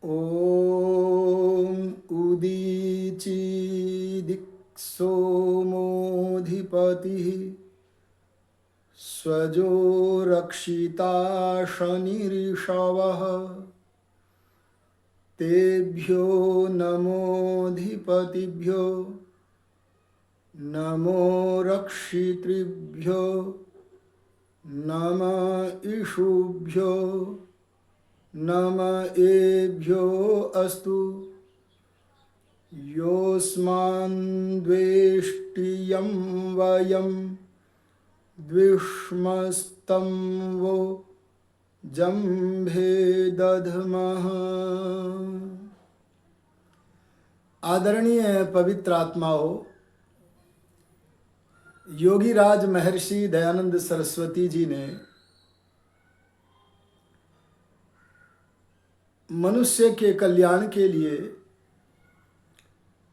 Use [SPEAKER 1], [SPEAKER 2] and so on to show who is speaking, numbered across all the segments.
[SPEAKER 1] ॐ उदीचीदिक्सोमोऽधिपतिः स्वजो रक्षिता शनिरिषवः तेभ्यो नमोऽधिपतिभ्यो नमो रक्षितृभ्यो नम इषुभ्यो नम एभ्यो अस्तु योऽस्मान् द्वेष्टियं वयं द्विष्मस्तं वो जम्भे दधमः। आदरणीय पवित्र आत्माओं, योगीराज महर्षि दयानंद सरस्वती जी ने मनुष्य के कल्याण के लिए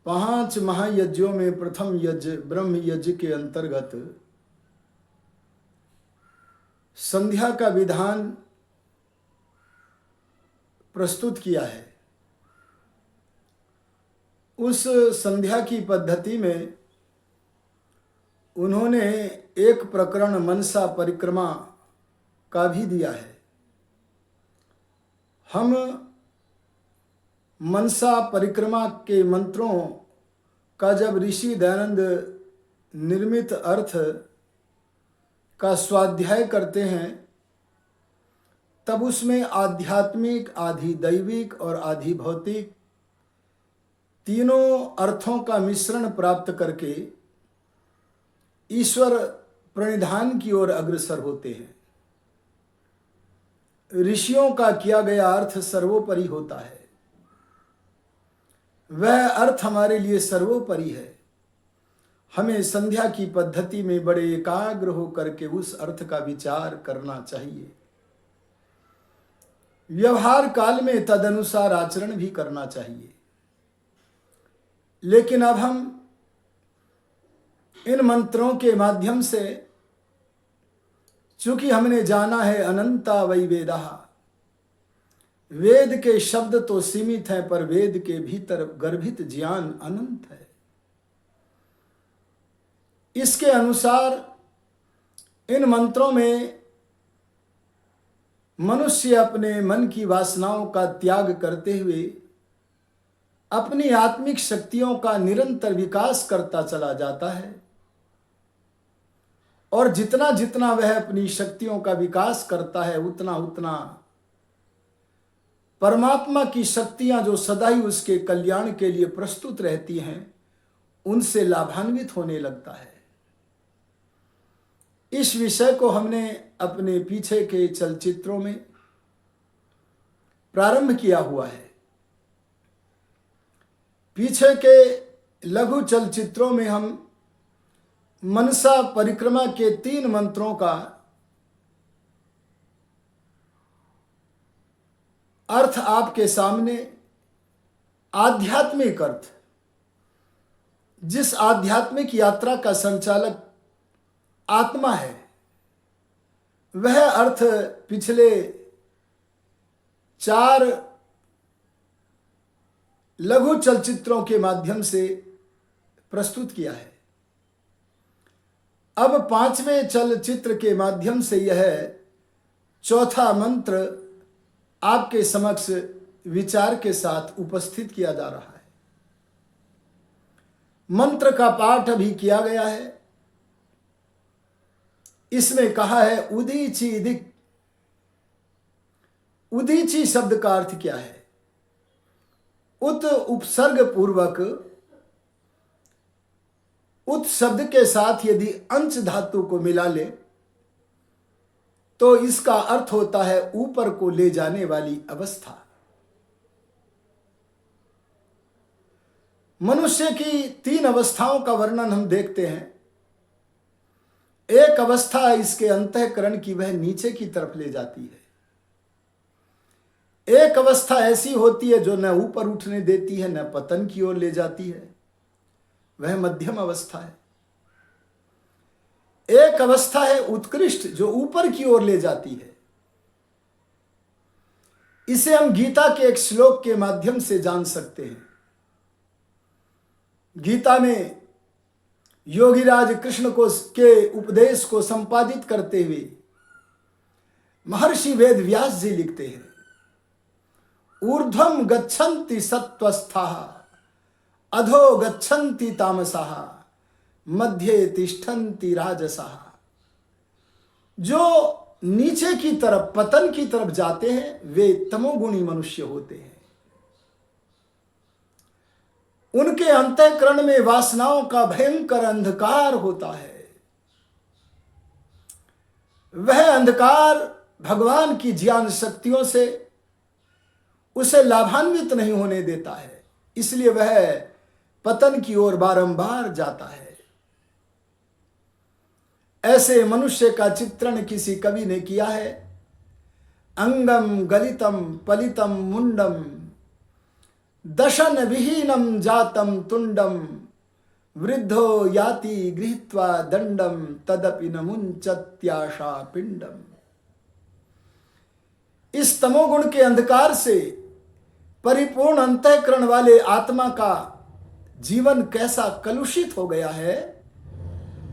[SPEAKER 1] 5 महायज्ञों में प्रथम यज्ञ ब्रह्म यज्ञ के अंतर्गत संध्या का विधान प्रस्तुत किया है। उस संध्या की पद्धति में उन्होंने एक प्रकरण मनसा परिक्रमा का भी दिया है। हम मनसा परिक्रमा के मंत्रों का जब ऋषि दयानंद निर्मित अर्थ का स्वाध्याय करते हैं तब उसमें आध्यात्मिक, आधि दैविक और आधि भौतिक तीनों अर्थों का मिश्रण प्राप्त करके ईश्वर प्रणिधान की ओर अग्रसर होते हैं। ऋषियों का किया गया अर्थ सर्वोपरि होता है। वह अर्थ हमारे लिए सर्वोपरि है। हमें संध्या की पद्धति में बड़े एकाग्र होकर के उस अर्थ का विचार करना चाहिए। व्यवहार काल में तदनुसार आचरण भी करना चाहिए। लेकिन अब हम इन मंत्रों के माध्यम से, चूंकि हमने जाना है अनंता वै वेदाः, वेद के शब्द तो सीमित हैं पर वेद के भीतर गर्भित ज्ञान अनंत है। इसके अनुसार इन मंत्रों में मनुष्य अपने मन की वासनाओं का त्याग करते हुए अपनी आत्मिक शक्तियों का निरंतर विकास करता चला जाता है। और जितना जितना वह अपनी शक्तियों का विकास करता है उतना उतना परमात्मा की शक्तियां जो सदा ही उसके कल्याण के लिए प्रस्तुत रहती हैं उनसे लाभान्वित होने लगता है। इस विषय को हमने अपने पीछे के चलचित्रों में प्रारंभ किया हुआ है। पीछे के लघु चलचित्रों में हम मनसा परिक्रमा के 3 मंत्रों का अर्थ आपके सामने, आध्यात्मिक अर्थ, जिस आध्यात्मिक यात्रा का संचालक आत्मा है, वह अर्थ पिछले 4 लघु चलचित्रों के माध्यम से प्रस्तुत किया है। अब 5वें चलचित्र के माध्यम से यह 4था मंत्र आपके समक्ष विचार के साथ उपस्थित किया जा रहा है। मंत्र का पाठ अभी किया गया है। इसमें कहा है उदीची दिक्। उदीची शब्द का अर्थ क्या है? उत उपसर्ग पूर्वक उत शब्द के साथ यदि अंश धातु को मिला ले तो इसका अर्थ होता है ऊपर को ले जाने वाली अवस्था। मनुष्य की 3 अवस्थाओं का वर्णन हम देखते हैं। एक अवस्था इसके अंतःकरण की, वह नीचे की तरफ ले जाती है। एक अवस्था ऐसी होती है जो न ऊपर उठने देती है न पतन की ओर ले जाती है, वह मध्यम अवस्था है। एक अवस्था है उत्कृष्ट जो ऊपर की ओर ले जाती है। इसे हम गीता के एक श्लोक के माध्यम से जान सकते हैं। गीता में योगीराज कृष्ण को के उपदेश को संपादित करते हुए महर्षि वेद व्यास जी लिखते हैं, ऊर्ध्वं गच्छन्ति सत्त्वस्थाः अधो गच्छन्ति तामसाः मध्ये तिष्ठन्ति राजसाः। जो नीचे की तरफ, पतन की तरफ जाते हैं, वे तमोगुणी मनुष्य होते हैं। उनके अंतःकरण में वासनाओं का भयंकर अंधकार होता है। वह अंधकार भगवान की ज्ञान शक्तियों से उसे लाभान्वित नहीं होने देता है, इसलिए वह पतन की ओर बारंबार जाता है। ऐसे मनुष्य का चित्रण किसी कवि ने किया है। अंगम गलितम पलितम मुंडम दशन विहीनम जातम तुंडम वृद्धो याति गृहीत्वा दंडम तदपि न मुंचत्याशा पिंडम। इस तमोगुण के अंधकार से परिपूर्ण अंतःकरण वाले आत्मा का जीवन कैसा कलुषित हो गया है।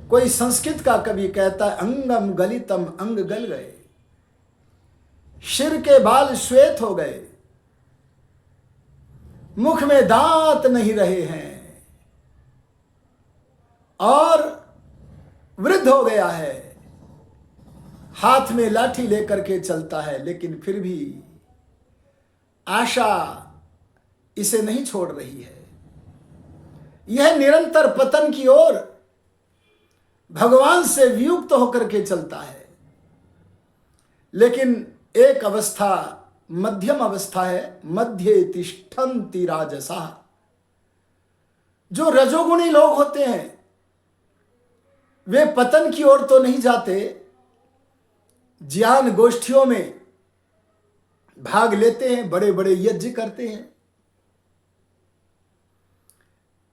[SPEAKER 1] कोई संस्कृत का कवि कहता है, अंगम गलितम, अंग गल गए, सिर के बाल श्वेत हो गए, मुख में दांत नहीं रहे हैं और वृद्ध हो गया है। हाथ में लाठी लेकर के चलता है, लेकिन फिर भी आशा इसे नहीं छोड़ रही है। यह निरंतर पतन की ओर भगवान से वियुक्त होकर के चलता है। लेकिन एक अवस्था मध्यम अवस्था है, मध्ये तिष्ठन्ति राजसाः। जो रजोगुणी लोग होते हैं वे पतन की ओर तो नहीं जाते, ज्ञान गोष्ठियों में भाग लेते हैं, बड़े बड़े यज्ञ करते हैं,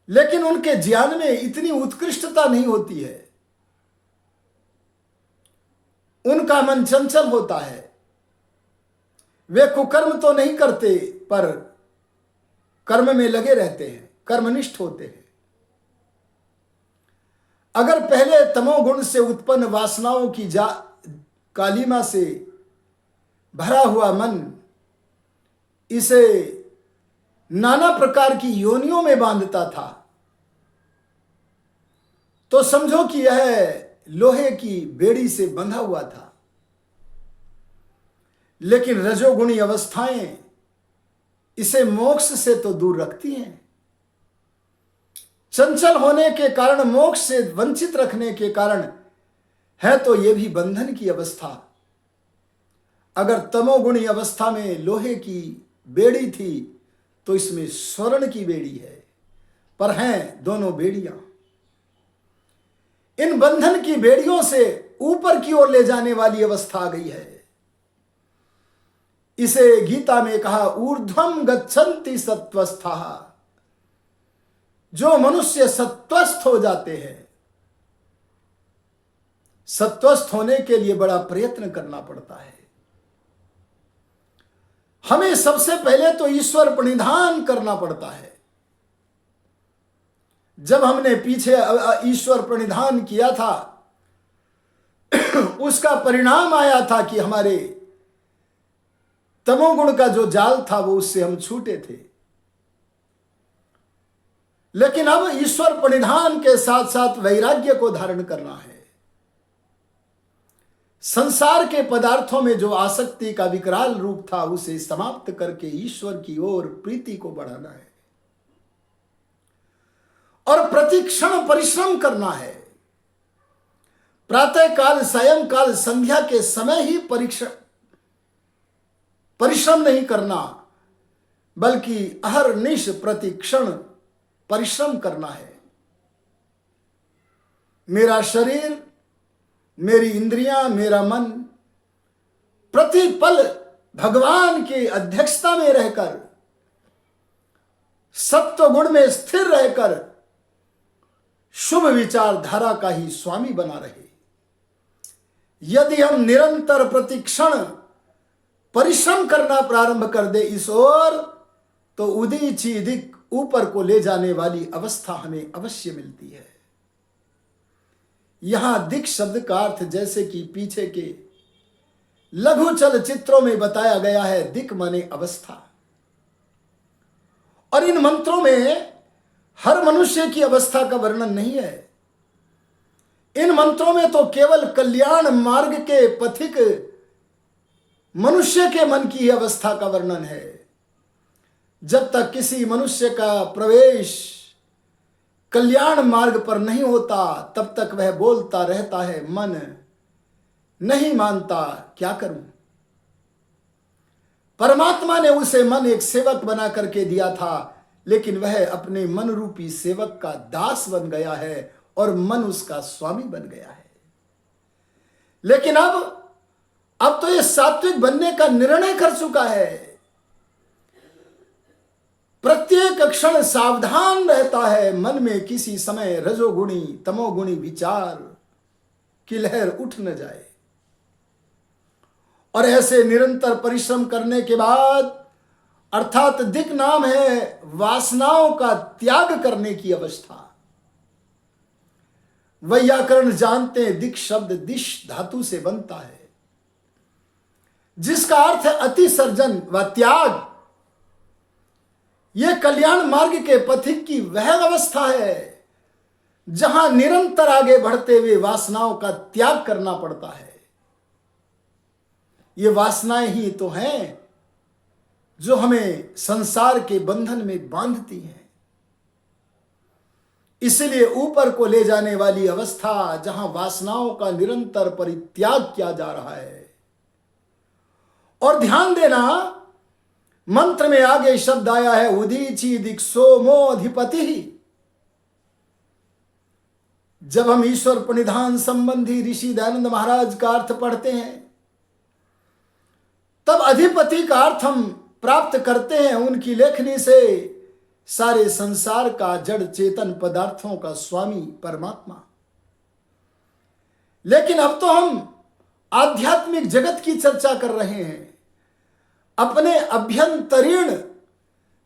[SPEAKER 1] लेकिन उनके ज्ञान में इतनी उत्कृष्टता नहीं होती है। उनका मन चंचल होता है। वे कुकर्म तो नहीं करते, पर कर्म में लगे रहते हैं, कर्मनिष्ठ होते हैं। अगर पहले तमोगुण से उत्पन्न वासनाओं की कालीमा से भरा हुआ मन इसे नाना प्रकार की योनियों में बांधता था, तो समझो कि यह लोहे की बेड़ी से बंधा हुआ था। लेकिन रजोगुणी अवस्थाएं इसे मोक्ष से तो दूर रखती हैं। चंचल होने के कारण, मोक्ष से वंचित रखने के कारण है तो यह भी बंधन की अवस्था। अगर तमोगुणी अवस्था में लोहे की बेड़ी थी तो इसमें स्वर्ण की बेड़ी है, पर हैं दोनों बेड़ियां। इन बंधन की बेड़ियों से ऊपर की ओर ले जाने वाली अवस्था आ गई है। इसे गीता में कहा, ऊर्ध्वं गच्छन्ति सत्त्वस्थाः। जो मनुष्य सत्वस्थ हो जाते हैं, सत्वस्थ होने के लिए बड़ा प्रयत्न करना पड़ता है। हमें सबसे पहले तो ईश्वर प्रणिधान करना पड़ता है। जब हमने पीछे ईश्वर प्रणिधान किया था उसका परिणाम आया था कि हमारे तमोगुण का जो जाल था वो उससे हम छूटे थे। लेकिन अब ईश्वर प्रणिधान के साथ साथ वैराग्य को धारण करना है। संसार के पदार्थों में जो आसक्ति का विकराल रूप था उसे समाप्त करके ईश्वर की ओर प्रीति को बढ़ाना है और प्रतिक्षण परिश्रम करना है। प्रातः काल, सायंकाल, संध्या के समय ही परिश्रम नहीं करना, बल्कि अहर्निश प्रतिक्षण परिश्रम करना है। मेरा शरीर, मेरी इंद्रियां, मेरा मन प्रतिपल भगवान की अध्यक्षता में रहकर, सत्व गुण में स्थिर रहकर शुभ विचारधारा का ही स्वामी बना रहे। यदि हम निरंतर प्रतिक्षण परिश्रम करना प्रारंभ कर दे इस ओर, तो उदीची दिक ऊपर को ले जाने वाली अवस्था हमें अवश्य मिलती है। यहां दिक शब्द का अर्थ जैसे कि पीछे के लघु चलचित्रों में बताया गया है, दिक माने अवस्था। और इन मंत्रों में हर मनुष्य की अवस्था का वर्णन नहीं है। इन मंत्रों में तो केवल कल्याण मार्ग के पथिक मनुष्य के मन की अवस्था का वर्णन है। जब तक किसी मनुष्य का प्रवेश कल्याण मार्ग पर नहीं होता, तब तक वह बोलता रहता है, मन नहीं मानता, क्या करूं। परमात्मा ने उसे मन एक सेवक बना करके दिया था, लेकिन वह अपने मन रूपी सेवक का दास बन गया है और मन उसका स्वामी बन गया है। लेकिन अब तो यह सात्विक बनने का निर्णय कर चुका है। प्रत्येक क्षण सावधान रहता है, मन में किसी समय रजोगुणी तमोगुणी विचार की लहर उठ न जाए। और ऐसे निरंतर परिश्रम करने के बाद, अर्थात दिक नाम है वासनाओं का त्याग करने की अवस्था। वैयाकरण जानते हैं, दिक शब्द दिश धातु से बनता है, जिसका अर्थ है अतिसर्जन व त्याग। यह कल्याण मार्ग के पथिक की वह अवस्था है जहां निरंतर आगे बढ़ते हुए वासनाओं का त्याग करना पड़ता है। ये वासनाएं ही तो हैं जो हमें संसार के बंधन में बांधती हैं। इसलिए ऊपर को ले जाने वाली अवस्था, जहां वासनाओं का निरंतर परित्याग किया जा रहा है। और ध्यान देना, मंत्र में आगे शब्द आया है उदीची दिक सोमो अधिपति। जब हम ईश्वर प्रणिधान संबंधी ऋषि दयानंद महाराज का अर्थ पढ़ते हैं, तब अधिपति का अर्थ हम प्राप्त करते हैं उनकी लेखनी से, सारे संसार का जड़ चेतन पदार्थों का स्वामी परमात्मा। लेकिन अब तो हम आध्यात्मिक जगत की चर्चा कर रहे हैं, अपने अभ्यंतरीण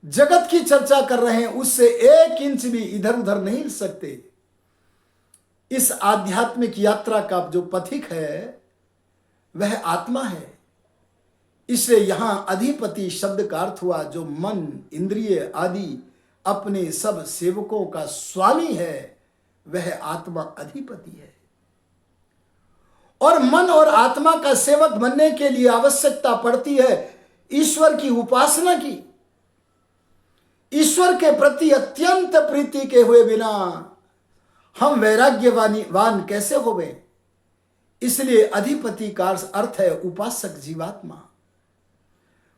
[SPEAKER 1] जगत की चर्चा कर रहे हैं। उससे 1 इंच भी इधर उधर नहीं हिल सकते। इस आध्यात्मिक यात्रा का जो पथिक है वह आत्मा है। इसलिए यहां अधिपति शब्द का अर्थ हुआ जो मन इंद्रिय आदि अपने सब सेवकों का स्वामी है, वह आत्मा अधिपति है। और मन और आत्मा का सेवक बनने के लिए आवश्यकता पड़ती है ईश्वर की उपासना की। ईश्वर के प्रति अत्यंत प्रीति के हुए बिना हम वैराग्यवान कैसे होवे। इसलिए अधिपति का अर्थ है उपासक जीवात्मा,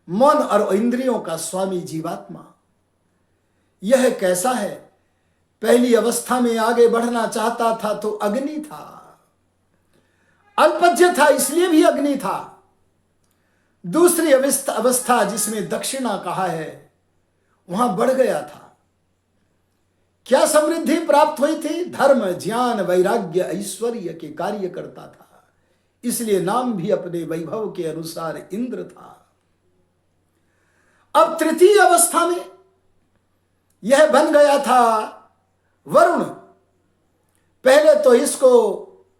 [SPEAKER 1] मन और इंद्रियों का स्वामी जीवात्मा। यह कैसा है? पहली अवस्था में आगे बढ़ना चाहता था तो अग्नि था, अल्पज्य था इसलिए भी अग्नि था। दूसरी अवस्था जिसमें दक्षिणा कहा है, वहां बढ़ गया था। क्या समृद्धि प्राप्त हुई थी? धर्म ज्ञान वैराग्य ऐश्वर्य के कार्य करता था, इसलिए नाम भी अपने वैभव के अनुसार इंद्र था। अब तृतीय अवस्था में यह बन गया था वरुण। पहले तो इसको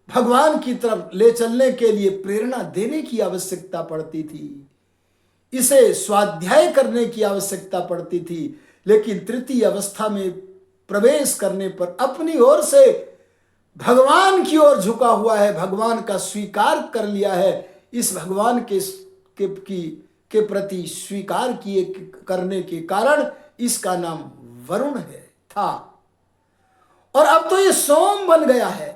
[SPEAKER 1] भगवान की तरफ ले चलने के लिए प्रेरणा देने की आवश्यकता पड़ती थी, इसे स्वाध्याय करने की आवश्यकता पड़ती थी। लेकिन तृतीय अवस्था में प्रवेश करने पर अपनी ओर से भगवान की ओर झुका हुआ है, भगवान का स्वीकार कर लिया है। इस भगवान के प्रति स्वीकार किए करने के कारण इसका नाम वरुण था। और अब तो ये सोम बन गया है।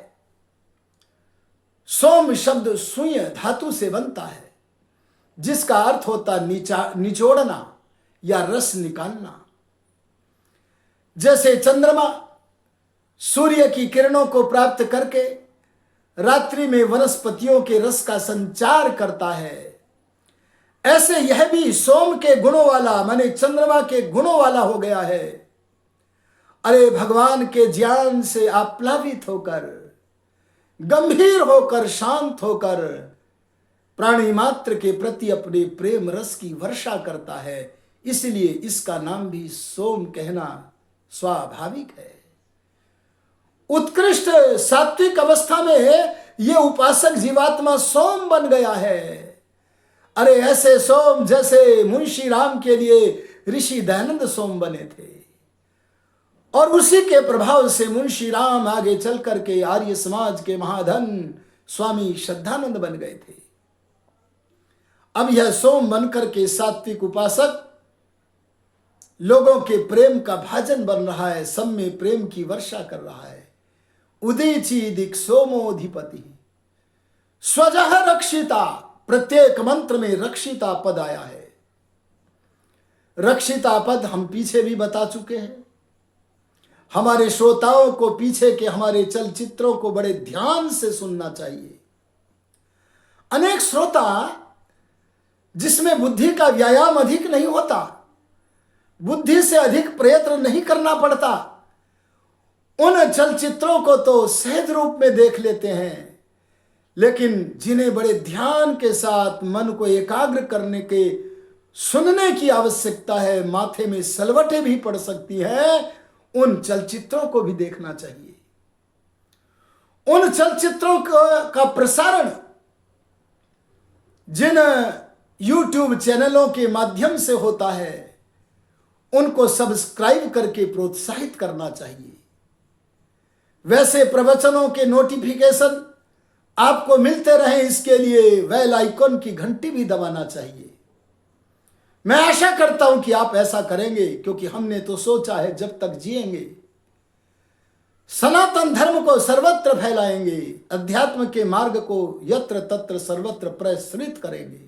[SPEAKER 1] सोम शब्द सुय धातु से बनता है, जिसका अर्थ होता निचोड़ना या रस निकालना। जैसे चंद्रमा सूर्य की किरणों को प्राप्त करके रात्रि में वनस्पतियों के रस का संचार करता है, ऐसे यह भी सोम के गुणों वाला माने चंद्रमा के गुणों वाला हो गया है। अरे भगवान के ज्ञान से आप्लावित होकर, गंभीर होकर, शांत होकर प्राणी मात्र के प्रति अपने प्रेम रस की वर्षा करता है, इसलिए इसका नाम भी सोम कहना स्वाभाविक है। उत्कृष्ट सात्विक अवस्था में यह उपासक जीवात्मा सोम बन गया है। अरे ऐसे सोम जैसे मुंशी राम के लिए ऋषि दयानंद सोम बने थे, और उसी के प्रभाव से मुंशी राम आगे चल करके आर्य समाज के महाधन स्वामी श्रद्धानंद बन गए थे। अब यह सोम बनकर के सात्विक उपासक लोगों के प्रेम का भाजन बन रहा है, सब में प्रेम की वर्षा कर रहा है। उदीची दिक सोमोधिपति स्वजह रक्षिता, प्रत्येक मंत्र में रक्षिता पद आया है। रक्षिता पद हम पीछे भी बता चुके हैं। हमारे श्रोताओं को पीछे के हमारे चलचित्रों को बड़े ध्यान से सुनना चाहिए। अनेक श्रोता जिसमें बुद्धि का व्यायाम अधिक नहीं होता, बुद्धि से अधिक प्रयत्न नहीं करना पड़ता, उन चलचित्रों को तो सहज रूप में देख लेते हैं, लेकिन जिन्हें बड़े ध्यान के साथ मन को एकाग्र करने के सुनने की आवश्यकता है, माथे में सलवटें भी पड़ सकती हैं, उन चलचित्रों को भी देखना चाहिए। उन चलचित्रों का प्रसारण जिन YouTube चैनलों के माध्यम से होता है, उनको सब्सक्राइब करके प्रोत्साहित करना चाहिए। वैसे प्रवचनों के नोटिफिकेशन आपको मिलते रहे, इसके लिए बेल आइकन की घंटी भी दबाना चाहिए। मैं आशा करता हूं कि आप ऐसा करेंगे, क्योंकि हमने तो सोचा है जब तक जिएंगे सनातन धर्म को सर्वत्र फैलाएंगे, अध्यात्म के मार्ग को यत्र तत्र सर्वत्र प्रसरित करेंगे।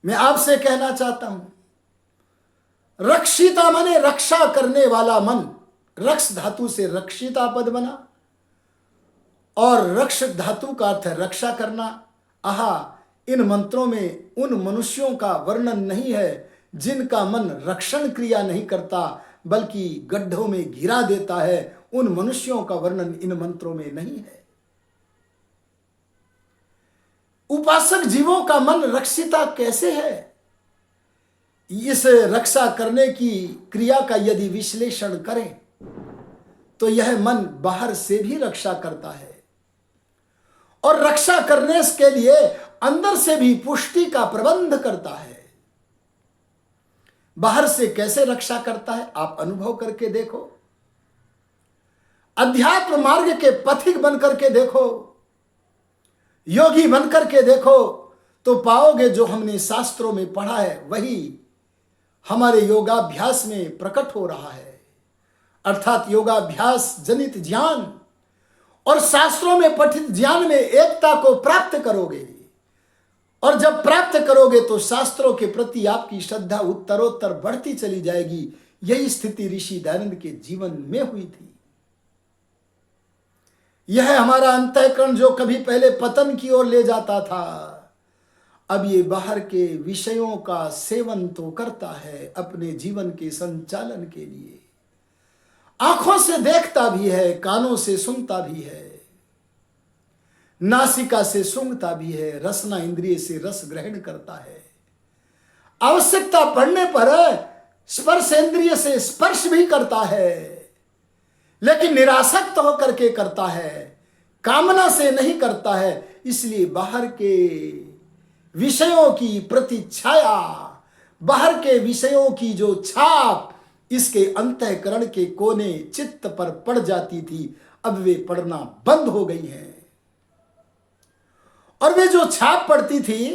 [SPEAKER 1] मैं आपसे कहना चाहता हूं, रक्षिता माने रक्षा करने वाला मन, रक्ष धातु से रक्षिता पद बना, और रक्ष धातु का अर्थ है रक्षा करना। आहा, इन मंत्रों में उन मनुष्यों का वर्णन नहीं है जिनका मन रक्षण क्रिया नहीं करता, बल्कि गड्ढों में गिरा देता है। उन मनुष्यों का वर्णन इन मंत्रों में नहीं है। उपासक जीवों का मन रक्षिता कैसे है? इस रक्षा करने की क्रिया का यदि विश्लेषण करें तो यह मन बाहर से भी रक्षा करता है, और रक्षा करने के लिए अंदर से भी पुष्टि का प्रबंध करता है। बाहर से कैसे रक्षा करता है आप अनुभव करके देखो, अध्यात्म मार्ग के पथिक बनकर के देखो, योगी बनकर के देखो, तो पाओगे जो हमने शास्त्रों में पढ़ा है वही हमारे योगाभ्यास में प्रकट हो रहा है। अर्थात योगाभ्यास जनित ज्ञान और शास्त्रों में पठित ज्ञान में एकता को प्राप्त करोगे, और जब प्राप्त करोगे तो शास्त्रों के प्रति आपकी श्रद्धा उत्तरोत्तर बढ़ती चली जाएगी। यही स्थिति ऋषि दयानंद के जीवन में हुई थी। यह हमारा अंतःकरण जो कभी पहले पतन की ओर ले जाता था, अब ये बाहर के विषयों का सेवन तो करता है अपने जीवन के संचालन के लिए। आंखों से देखता भी है, कानों से सुनता भी है, नासिका से सूंघता भी है, रसना इंद्रिय से रस ग्रहण करता है, आवश्यकता पड़ने पर स्पर्श इंद्रिय से स्पर्श भी करता है, लेकिन निरासक्त होकर के करता है, कामना से नहीं करता है। इसलिए बाहर के विषयों की प्रतिच्छाया, बाहर के विषयों की जो छाप इसके अंतःकरण के कोने चित्त पर पड़ जाती थी, अब वे पड़ना बंद हो गई हैं। और वे जो छाप पड़ती थी,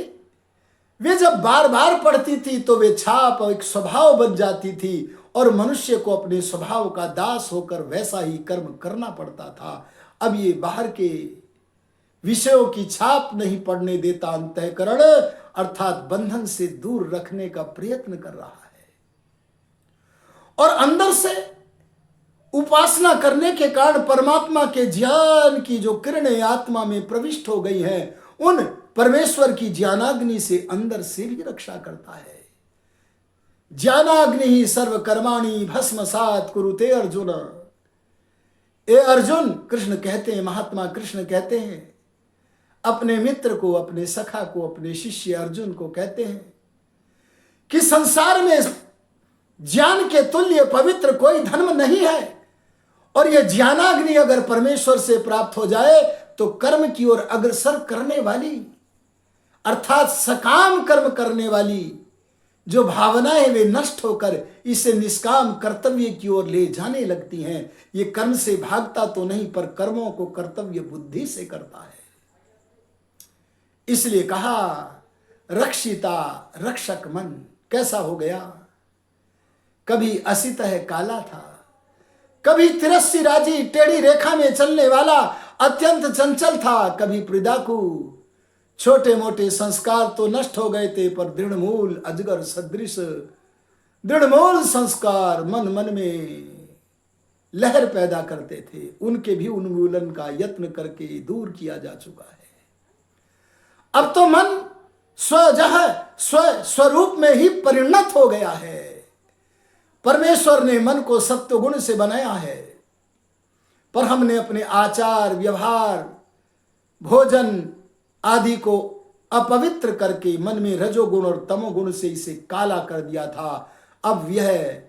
[SPEAKER 1] वे जब बार बार पड़ती थी तो वे छाप एक स्वभाव बन जाती थी, और मनुष्य को अपने स्वभाव का दास होकर वैसा ही कर्म करना पड़ता था। अब ये बाहर के विषयों की छाप नहीं पड़ने देता अंतःकरण, अर्थात बंधन से दूर रखने का प्रयत्न कर रहा है। और अंदर से उपासना करने के कारण परमात्मा के ज्ञान की जो किरणें आत्मा में प्रविष्ट हो गई हैं, उन परमेश्वर की ज्ञानाग्नि से अंदर से भी रक्षा करता है। ज्ञानाग्नि ही सर्व कर्माणि भस्मसात कुरुते अर्जुन। ए अर्जुन, कृष्ण कहते हैं, महात्मा कृष्ण कहते हैं, अपने मित्र को, अपने सखा को, अपने शिष्य अर्जुन को कहते हैं कि संसार में ज्ञान के तुल्य पवित्र कोई धर्म नहीं है, और यह ज्ञानाग्नि अगर परमेश्वर से प्राप्त हो जाए तो कर्म की ओर अग्रसर करने वाली, अर्थात सकाम कर्म करने वाली जो भावनाएं वे नष्ट होकर इसे निष्काम कर्तव्य की ओर ले जाने लगती हैं। ये कर्म से भागता तो नहीं, पर कर्मों को कर्तव्य बुद्धि से करता है। इसलिए कहा रक्षिता रक्षक मन कैसा हो गया। कभी असित है काला था, कभी तिरस्सी राजी टेढ़ी रेखा में चलने वाला अत्यंत चंचल था, कभी प्रिदाकु। छोटे मोटे संस्कार तो नष्ट हो गए थे, पर दृढ़मूल अजगर सदृश दृढ़मूल संस्कार मन मन में लहर पैदा करते थे, उनके भी उन्मूलन का यत्न करके दूर किया जा चुका है। अब तो मन स्वरूप में ही परिणत हो गया है। परमेश्वर ने मन को सत्व गुण से बनाया है, पर हमने अपने आचार व्यवहार भोजन आदि को अपवित्र करके मन में रजोगुण और तमोगुण से इसे काला कर दिया था। अब यह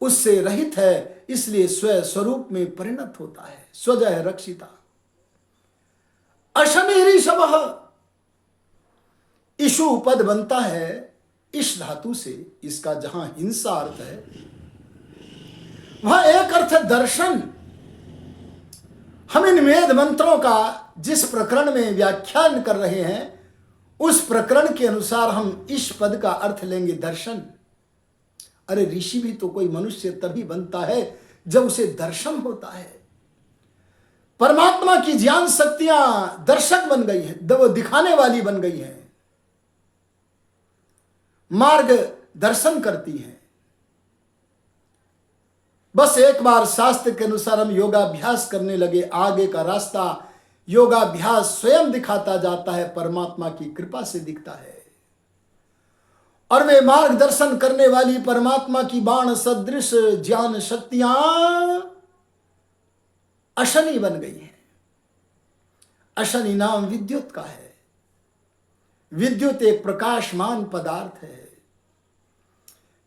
[SPEAKER 1] उससे रहित है, इसलिए स्वरूप में परिणत होता है। स्वजह रक्षिता अशनि ऋषभः, इशु पद बनता है इश धातु से। इसका जहां हिंसा अर्थ है वहां एक अर्थ है दर्शन। हम इन वेद मंत्रों का जिस प्रकरण में व्याख्यान कर रहे हैं उस प्रकरण के अनुसार हम इस पद का अर्थ लेंगे दर्शन। अरे ऋषि भी तो कोई मनुष्य तभी बनता है जब उसे दर्शन होता है। परमात्मा की ज्ञान शक्तियां दर्शक बन गई हैं, वो दिखाने वाली बन गई हैं, मार्ग दर्शन करती हैं। बस एक बार शास्त्र के अनुसार हम योगाभ्यास करने लगे, आगे का रास्ता योगाभ्यास स्वयं दिखाता जाता है, परमात्मा की कृपा से दिखता है। और वे मार्गदर्शन करने वाली परमात्मा की बाण सदृश ज्ञान शक्तियां अशनि बन गई हैं। अशनि नाम विद्युत का है। विद्युत एक प्रकाशमान पदार्थ है।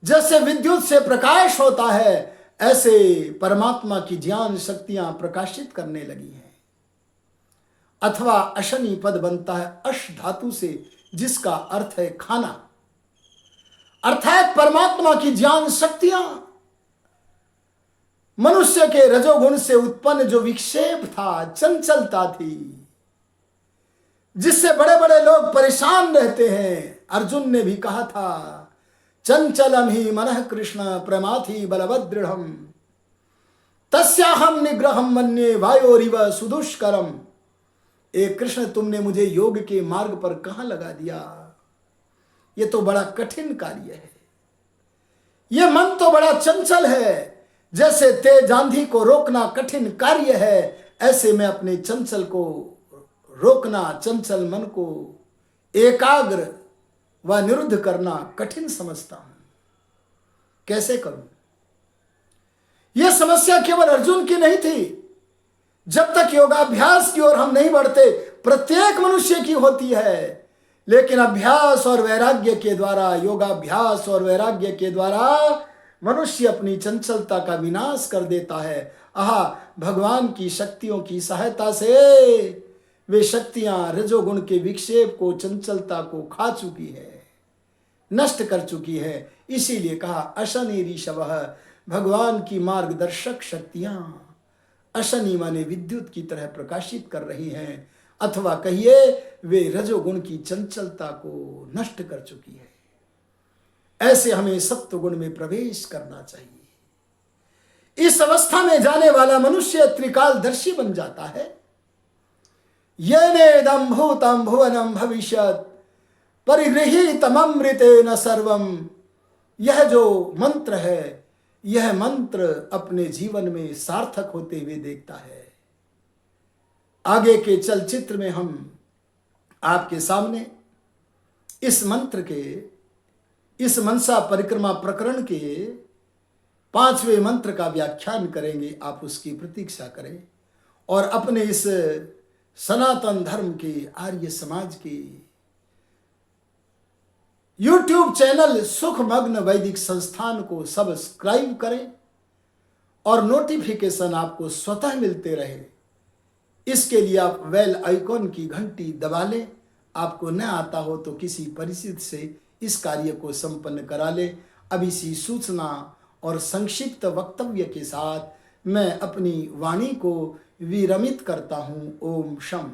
[SPEAKER 1] जैसे विद्युत से प्रकाश होता है, ऐसे परमात्मा की ज्ञान शक्तियां प्रकाशित करने लगी हैं। अथवा अशनि पद बनता है अश धातु से, जिसका अर्थ है खाना। अर्थात परमात्मा की ज्ञान शक्तियां मनुष्य के रजोगुण से उत्पन्न जो विक्षेप था, चंचलता थी, जिससे बड़े बड़े लोग परेशान रहते हैं। अर्जुन ने भी कहा था चंचलम ही मनः कृष्ण प्रमाथि बलवदृढ़म तस्याहम निग्रहम मन्ये वायोरिव सुदुष्करम। एक कृष्ण, तुमने मुझे योग के मार्ग पर कहां लगा दिया? ये तो बड़ा कठिन कार्य है। ये मन तो बड़ा चंचल है। जैसे तेज आंधी को रोकना कठिन कार्य है, ऐसे मैं अपने चंचल को रोकना, चंचल मन को एकाग्र व निरुद्ध करना कठिन समझता हूं। कैसे करूं? यह समस्या केवल अर्जुन की नहीं थी। जब तक योगाभ्यास की ओर हम नहीं बढ़ते, प्रत्येक मनुष्य की होती है। लेकिन अभ्यास और वैराग्य के द्वारा, योगाभ्यास और वैराग्य के द्वारा मनुष्य अपनी चंचलता का विनाश कर देता है। आहा, भगवान की शक्तियों की सहायता से वे शक्तियां रजोगुण के विक्षेप को, चंचलता को खा चुकी है, नष्ट कर चुकी है। इसीलिए कहा अशनि ऋषभः, भगवान की मार्गदर्शक शक्तियां अशनि माने विद्युत की तरह प्रकाशित कर रही हैं, अथवा कहिए वे रजोगुण की चंचलता को नष्ट कर चुकी है। ऐसे हमें सत्व गुण में प्रवेश करना चाहिए। इस अवस्था में जाने वाला मनुष्य त्रिकालदर्शी बन जाता है। येनेदं भूतं भुवनं भविष्यत् परिगृहीतममृतेन सर्वम। यह जो मंत्र है, यह मंत्र अपने जीवन में सार्थक होते हुए देखता है। आगे के चलचित्र में हम आपके सामने इस मंत्र के, इस मनसा परिक्रमा प्रकरण के 5वें मंत्र का व्याख्यान करेंगे। आप उसकी प्रतीक्षा करें और अपने इस सनातन धर्म के, आर्य समाज के YouTube चैनल सुखमग्न वैदिक संस्थान को सब्सक्राइब करें और नोटिफिकेशन आपको स्वतः मिलते रहे। इसके लिए आप बेल आइकॉन की घंटी दबा लें। आपको न आता हो तो किसी परिचित से इस कार्य को संपन्न करा ले। अब इसी सूचना और संक्षिप्त वक्तव्य के साथ मैं अपनी वाणी को विरमित करता हूँ। ओम शम।